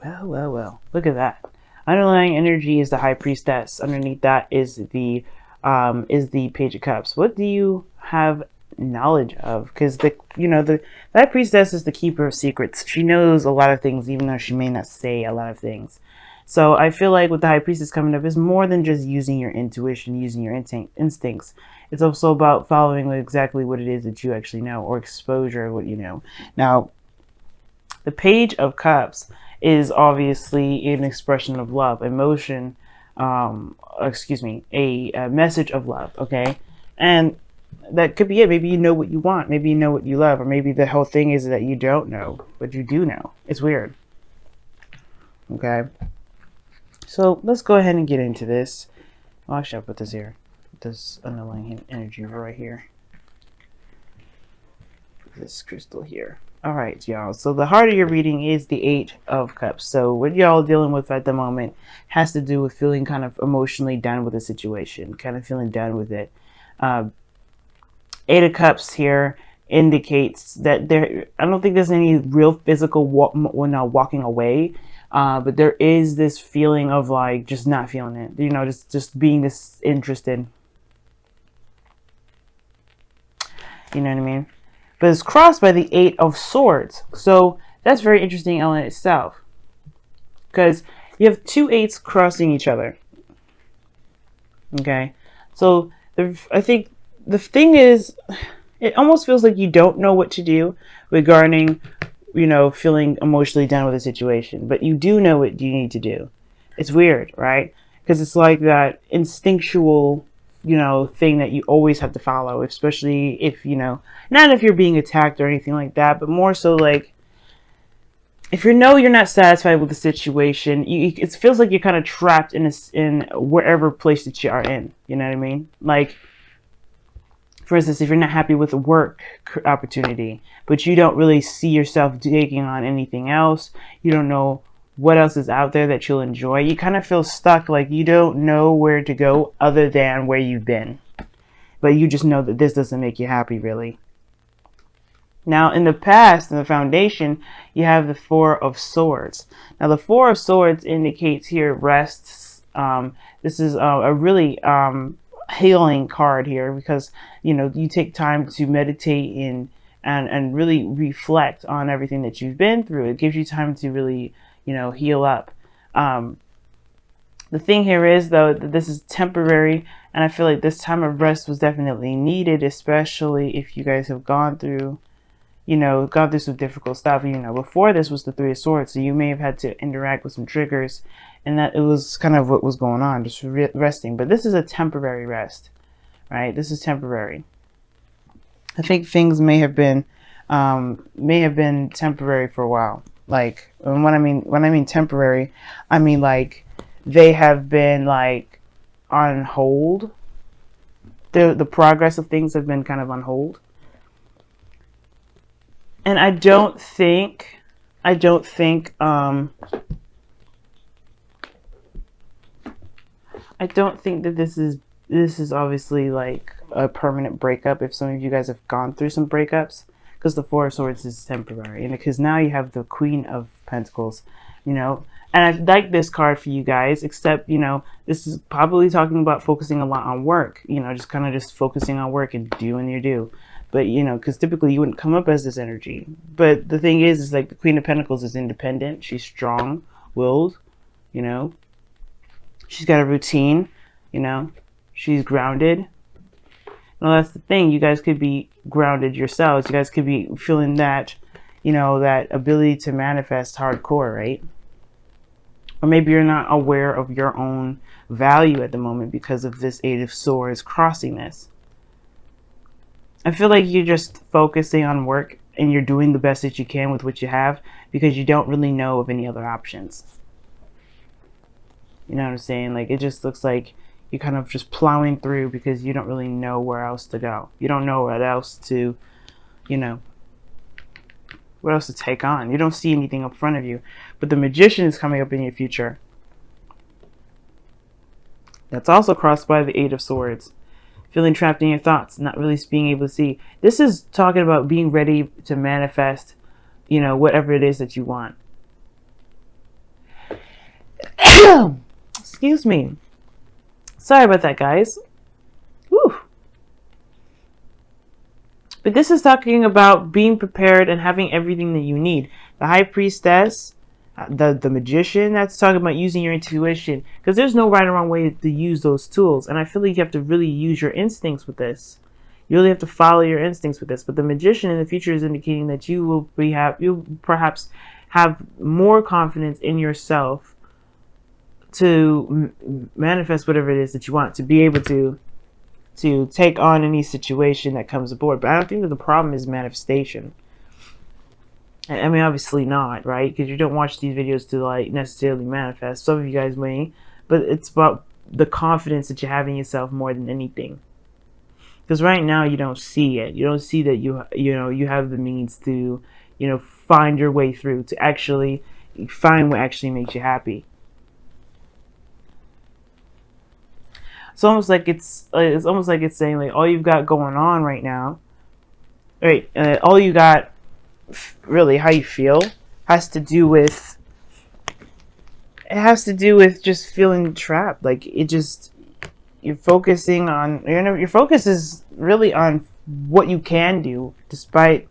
Well, well, well. Look at that. Underlying energy is the High Priestess. Underneath that is the Page of Cups. What do you have knowledge of? Because the High Priestess is the keeper of secrets. She knows a lot of things, even though she may not say a lot of things. So I feel like with the High Priestess coming up is more than just using your intuition, using your instincts. It's also about following exactly what it is that you actually know, or exposure of what you know. Now, the Page of Cups is obviously an expression of love, emotion, excuse me, a message of love, okay? And that could be it. Maybe you know what you want, maybe you know what you love, or maybe the whole thing is that you don't know, but you do know. It's weird, okay? So let's go ahead and get into this. Well, actually, I'll put this here. This underlying energy right here. Put this crystal here. All right, y'all. So the heart of your reading is the Eight of Cups. So what y'all dealing with at the moment has to do with feeling kind of emotionally done with the situation, kind of feeling done with it. Eight of Cups here indicates that I don't think there's any real physical walking away, but there is this feeling of like just not feeling it. You know, just being disinterested. You know what I mean? But it's crossed by the Eight of Swords. So that's very interesting in itself. Because you have two eights crossing each other. Okay? So I think the thing is, it almost feels like you don't know what to do regarding, feeling emotionally down with a situation. But you do know what you need to do. It's weird, right? Because it's like that instinctual thing that you always have to follow, especially if not if you're being attacked or anything like that, but more so like if you're not satisfied with the situation, it feels like you're kind of trapped in wherever place that you are in. You know what I mean? Like, for instance, if you're not happy with a work opportunity, but you don't really see yourself taking on anything else, you don't know what else is out there that you'll enjoy, you kind of feel stuck, like you don't know where to go other than where you've been. But you just know that this doesn't make you happy, really. Now, in the past, in the foundation, you have the Four of Swords. Now, the Four of Swords indicates here rests. This is a really healing card here because, you take time to meditate and really reflect on everything that you've been through. It gives you time to really heal up. The thing here is, though, that this is temporary, and I feel like this time of rest was definitely needed, especially if you guys have gone through some difficult stuff. Before this was the Three of Swords, so you may have had to interact with some triggers, and that it was kind of what was going on, just resting. But this is a temporary rest, right? This is temporary. I think things may have been temporary for a while. Like, when I mean temporary, I mean like they have been like on hold. The progress of things have been kind of on hold. And I don't think that this is obviously like a permanent breakup. If some of you guys have gone through some breakups, because the Four of Swords is temporary, and because now you have the Queen of Pentacles, and I like this card for you guys, except this is probably talking about focusing a lot on work, just focusing on work and doing your due. But because typically you wouldn't come up as this energy. But the thing is like the Queen of Pentacles is independent, she's strong-willed, she's got a routine, she's grounded. Well, that's the thing. You guys could be grounded yourselves. You guys could be feeling that, that ability to manifest hardcore, right? Or maybe you're not aware of your own value at the moment because of this Eight of Swords crossing this. I feel like you're just focusing on work and you're doing the best that you can with what you have because you don't really know of any other options. You know what I'm saying? Like, it just looks like you're kind of just plowing through because you don't really know where else to go. You don't know what else to, what else to take on. You don't see anything in front of you. But the Magician is coming up in your future. That's also crossed by the Eight of Swords. Feeling trapped in your thoughts, not really being able to see. This is talking about being ready to manifest, whatever it is that you want. Excuse me. Sorry about that, guys. Whew. But this is talking about being prepared and having everything that you need. The High Priestess, the Magician, that's talking about using your intuition. Because there's no right or wrong way to use those tools. And I feel like you have to really use your instincts with this. You really have to follow your instincts with this. But the Magician in the future is indicating that you'll perhaps have more confidence in yourself to manifest whatever it is that you want, to be able to take on any situation that comes aboard. But I don't think that the problem is manifestation. I mean, obviously not, right? Because you don't watch these videos to like necessarily manifest. Some of you guys may, but it's about the confidence that you have in yourself more than anything. Because right now you don't see it. You don't see that you have the means to find your way through, to actually find what actually makes you happy. It's almost like it's saying like all you've got going on right now, right? All you got, really, how you feel has to do with just feeling trapped. Like you're focusing on your focus is really on what you can do despite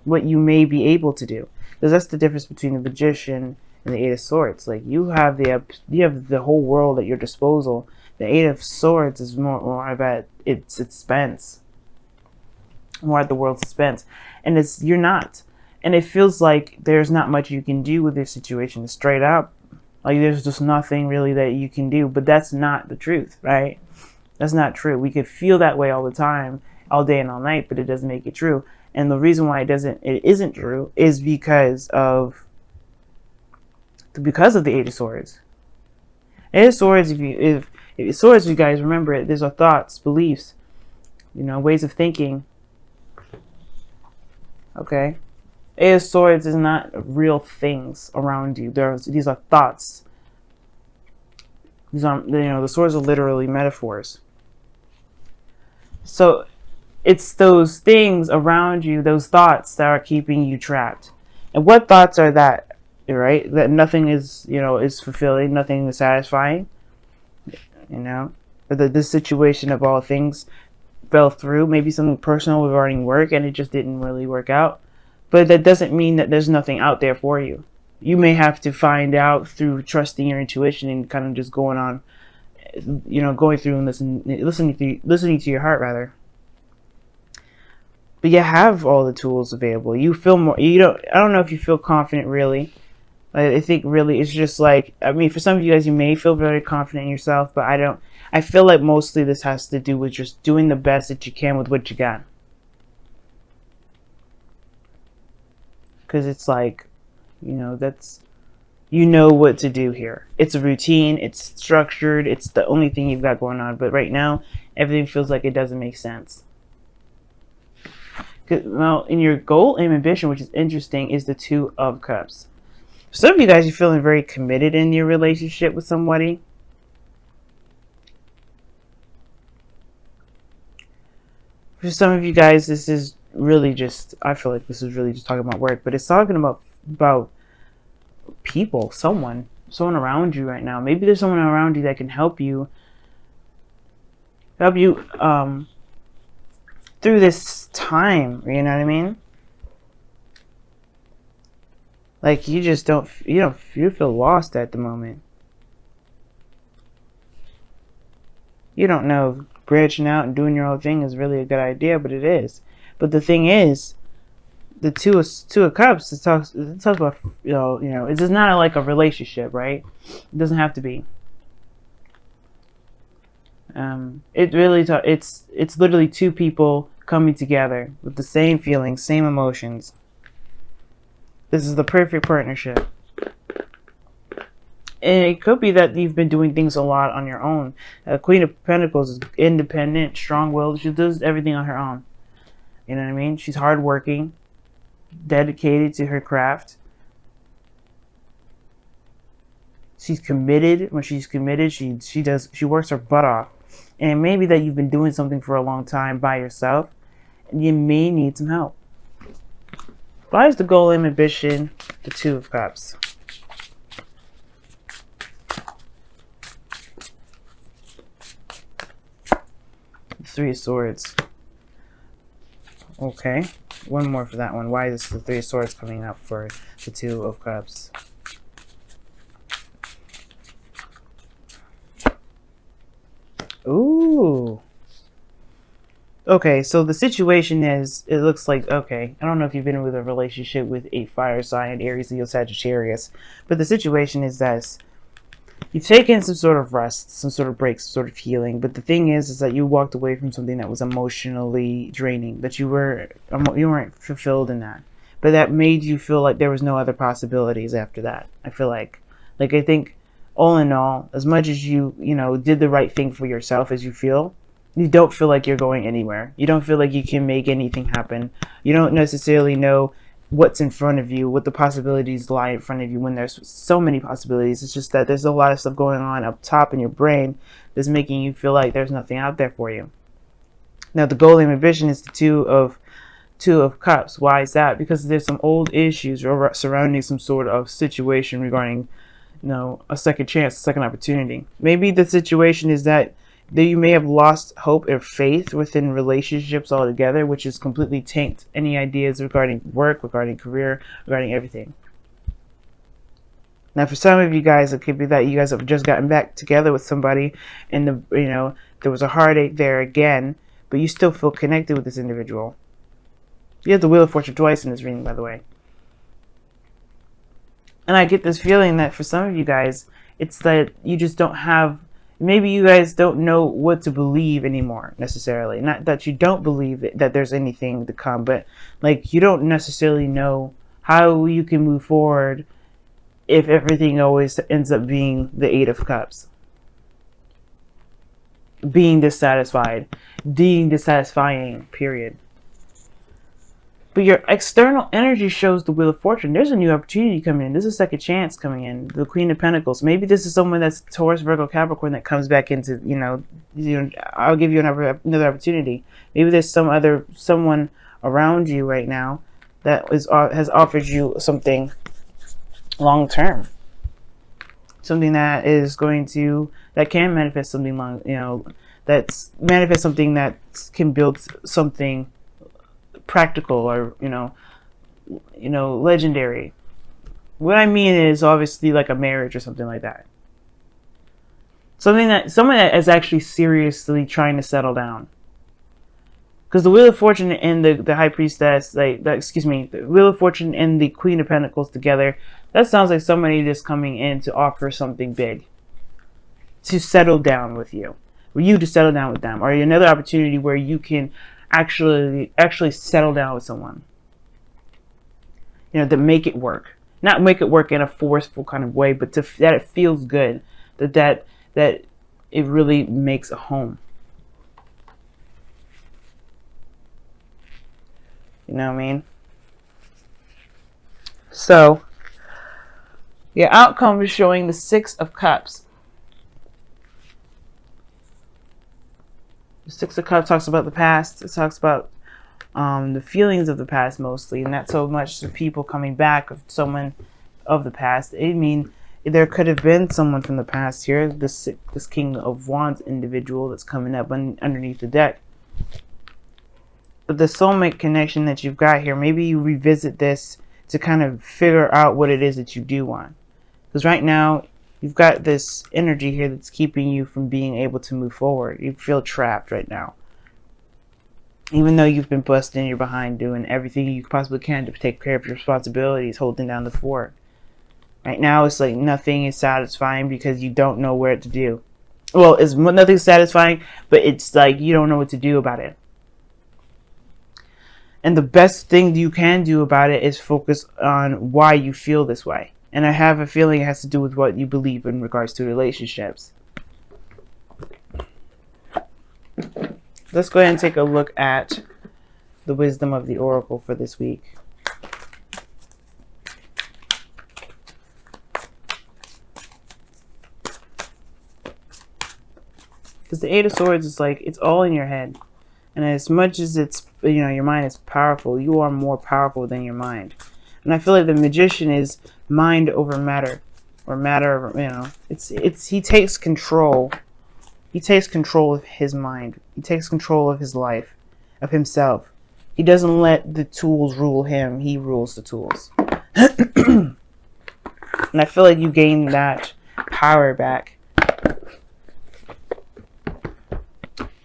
what you may be able to do, because that's the difference between the Magician and the Eight of Swords. Like you have the whole world at your disposal. The Eight of Swords is more about its expense, more at the world's expense, and you're not, and it feels like there's not much you can do with this situation. Straight up, like there's just nothing really that you can do. But that's not the truth, right? That's not true. We could feel that way all the time, all day and all night, but it doesn't make it true. And the reason why it isn't true is because of the Eight of Swords. Eight of Swords, if Swords, you guys remember it, these are thoughts, beliefs, ways of thinking. Okay? Eight of Swords is not real things around you. These are thoughts. These are, the swords are literally metaphors. So it's those things around you, those thoughts that are keeping you trapped. And what thoughts are that? Right? That nothing is, is fulfilling, nothing is satisfying. Or this situation of all things fell through. Maybe something personal regarding work and it just didn't really work out. But that doesn't mean that there's nothing out there for you. You may have to find out through trusting your intuition and kind of just going on, going through and listening to your heart, rather. But you have all the tools available. You feel more. I don't know if you feel confident really. I think really it's just like, I mean, for some of you guys, you may feel very confident in yourself, but I don't. I feel like mostly this has to do with just doing the best that you can with what you got. Because it's like, that's, what to do here. It's a routine, it's structured, it's the only thing you've got going on. But right now, everything feels like it doesn't make sense. Well, in your goal and ambition, which is interesting, is the Two of Cups. For some of you guys, you're feeling very committed in your relationship with somebody. For some of you guys, this is really just, I feel like this is really just talking about work, but it's talking about people, someone around you right now. Maybe there's someone around you that can help you through this time, you know what I mean? Like you feel lost at the moment. You don't know if branching out and doing your own thing is really a good idea, but it is. But the thing is, the two of Cups, it talks about, it's just not like a relationship, right? It doesn't have to be. It really it's literally two people coming together with the same feelings, same emotions. This is the perfect partnership. And it could be that you've been doing things a lot on your own. Queen of Pentacles is independent, strong-willed. She does everything on her own. You know what I mean? She's hardworking, dedicated to her craft. She's committed. When she's committed, she works her butt off. And it may be that you've been doing something for a long time by yourself, and you may need some help. Why is the goal and ambition the Two of Cups? Three of Swords. Okay. One more for that one. Why is the Three of Swords coming up for the Two of Cups? Ooh. Okay, so the situation is, it looks like, okay, I don't know if you've been with a relationship with a fire sign, Aries, Leo, Sagittarius, but the situation is that you've taken some sort of rest, some sort of break, some sort of healing, but the thing is that you walked away from something that was emotionally draining, that you weren't fulfilled in that, but that made you feel like there was no other possibilities after that. I feel like I think all in all, as much as you did the right thing for yourself, as you don't feel like you're going anywhere. You don't feel like you can make anything happen. You don't necessarily know what's in front of you, what the possibilities lie in front of you when there's so many possibilities. It's just that there's a lot of stuff going on up top in your brain that's making you feel like there's nothing out there for you. Now, the golden ambition is the Two of Cups. Why is that? Because there's some old issues surrounding some sort of situation regarding, a second chance, a second opportunity. Maybe the situation is that you may have lost hope or faith within relationships altogether, which has completely tanked any ideas regarding work, regarding career, regarding everything. Now, for some of you guys, it could be that you guys have just gotten back together with somebody, and there was a heartache there again, but you still feel connected with this individual. You have the Wheel of Fortune twice in this reading, by the way. And I get this feeling that for some of you guys, it's that you just don't have, maybe you guys don't know what to believe anymore, necessarily. Not that you don't believe that there's anything to come, but like you don't necessarily know how you can move forward if everything always ends up being the Eight of Cups. Being dissatisfied. Being dissatisfying, period. But your external energy shows the Wheel of Fortune. There's a new opportunity coming in. There's a second chance coming in. The Queen of Pentacles. Maybe this is someone that's Taurus, Virgo, Capricorn that comes back into, I'll give you another opportunity. Maybe there's someone around you right now that has offered you something long term. Something that is that can manifest something that's manifest something that can build something practical or legendary. What I mean is obviously like a marriage or something like that. Someone that is actually seriously trying to settle down. Because the Wheel of Fortune and the High Priestess, the Wheel of Fortune and the Queen of Pentacles together, that sounds like somebody just coming in to offer something big. To settle down with you. For you to settle down with them. Or another opportunity where you can actually settle down with someone. To make it work. Not make it work in a forceful kind of way, but that it feels good. That it really makes a home. You know what I mean? So, your outcome is showing the Six of Cups. The Six of Cups talks about the past. It talks about the feelings of the past mostly, and not so much the people coming back of someone of the past. I mean, there could have been someone from the past here. This King of Wands individual that's coming up underneath the deck. But the soulmate connection that you've got here, maybe you revisit this to kind of figure out what it is that you do want. Because right now, you've got this energy here that's keeping you from being able to move forward. You feel trapped right now. Even though you've been busting your behind doing everything you possibly can to take care of your responsibilities, holding down the fort. Right now, it's like nothing is satisfying because you don't know where to do. Well, it's nothing satisfying, but it's like you don't know what to do about it. And the best thing you can do about it is focus on why you feel this way. And I have a feeling it has to do with what you believe in regards to relationships. Let's go ahead and take a look at the wisdom of the Oracle for this week. Because the Eight of Swords is like, it's all in your head. And as much as it's, your mind is powerful, you are more powerful than your mind. And I feel like the Magician is mind over matter. Or matter over, he takes control. He takes control of his mind. He takes control of his life, of himself. He doesn't let the tools rule him. He rules the tools. And I feel like you gain that power back.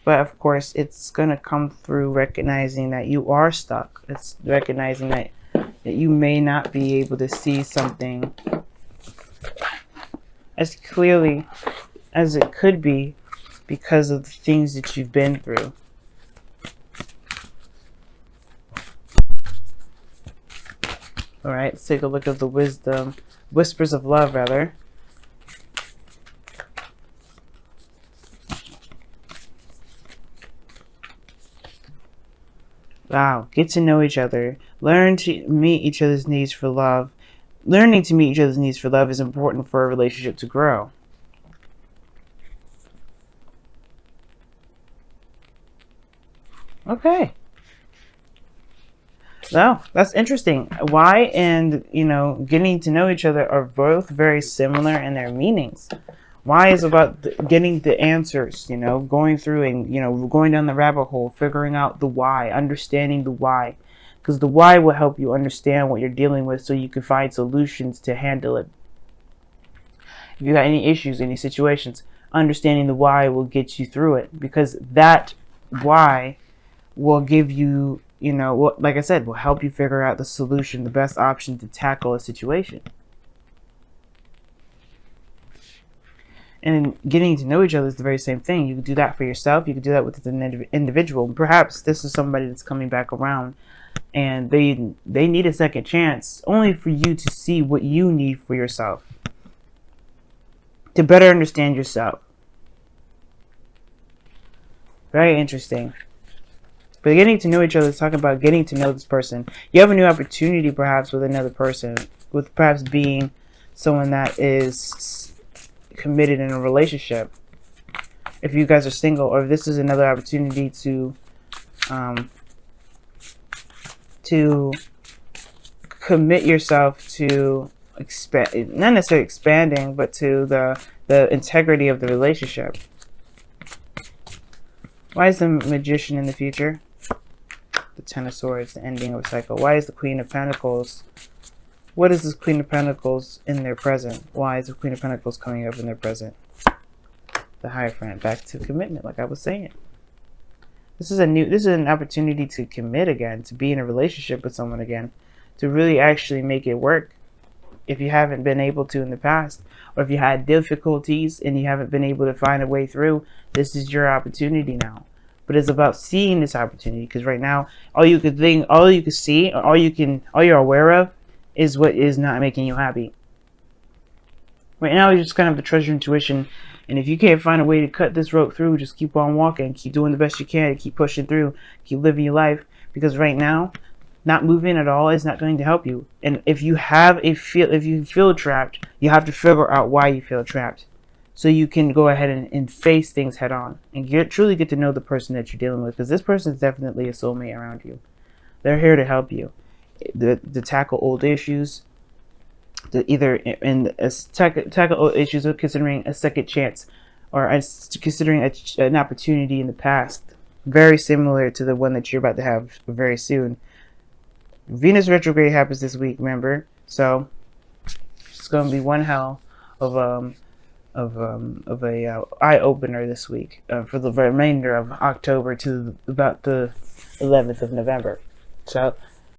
But of course, it's going to come through recognizing that you are stuck. It's recognizing that you may not be able to see something as clearly as it could be because of the things that you've been through. All right, let's take a look at the wisdom, whispers of love, rather. Wow, get to know each other. Learn to meet each other's needs for love. Learning to meet each other's needs for love is important for a relationship to grow. Okay. No, that's interesting. Why and, getting to know each other are both very similar in their meanings. Why is about getting the answers, going through and, going down the rabbit hole, figuring out the why, understanding the why. Because the why will help you understand what you're dealing with so you can find solutions to handle it. If you got any issues, any situations, understanding the why will get you through it. Because that why will give you, like I said, will help you figure out the solution, the best option to tackle a situation. And getting to know each other is the very same thing. You can do that for yourself. You can do that with an individual. Perhaps this is somebody that's coming back around and they need a second chance only for you to see what you need for yourself, to better understand yourself. Very interesting. But getting to know each other is talking about getting to know this person. You have a new opportunity perhaps with another person, with perhaps being someone that is committed in a relationship. If you guys are single, or if this is another opportunity to commit yourself to expand, not necessarily expanding, but to the integrity of the relationship. Why is the Magician in the future? The Ten of Swords, the ending of a cycle. Why is the Queen of Pentacles? What is this Queen of Pentacles in their present? Why is the Queen of Pentacles coming up in their present? The Hierophant, back to commitment, like I was saying. This is an opportunity to commit again, to be in a relationship with someone again, to really actually make it work. If you haven't been able to in the past, or if you had difficulties and you haven't been able to find a way through, this is your opportunity now. But it's about seeing this opportunity, because right now, all you could see, or all you're aware of is what is not making you happy. Right now, you just kind of have to trust your intuition, and if you can't find a way to cut this rope through, just keep on walking, keep doing the best you can, keep pushing through, keep living your life, because right now, not moving at all is not going to help you. And if you feel trapped, you have to figure out why you feel trapped, so you can go ahead and face things head on and truly get to know the person that you're dealing with, because this person is definitely a soulmate around you. They're here to help you, to tackle old issues, to either tackle old issues, or considering a second chance, or considering an opportunity in the past, very similar to the one that you're about to have very soon. Venus retrograde happens this week, remember? So it's going to be one hell of a eye opener this week for the remainder of October to about the 11th of November. So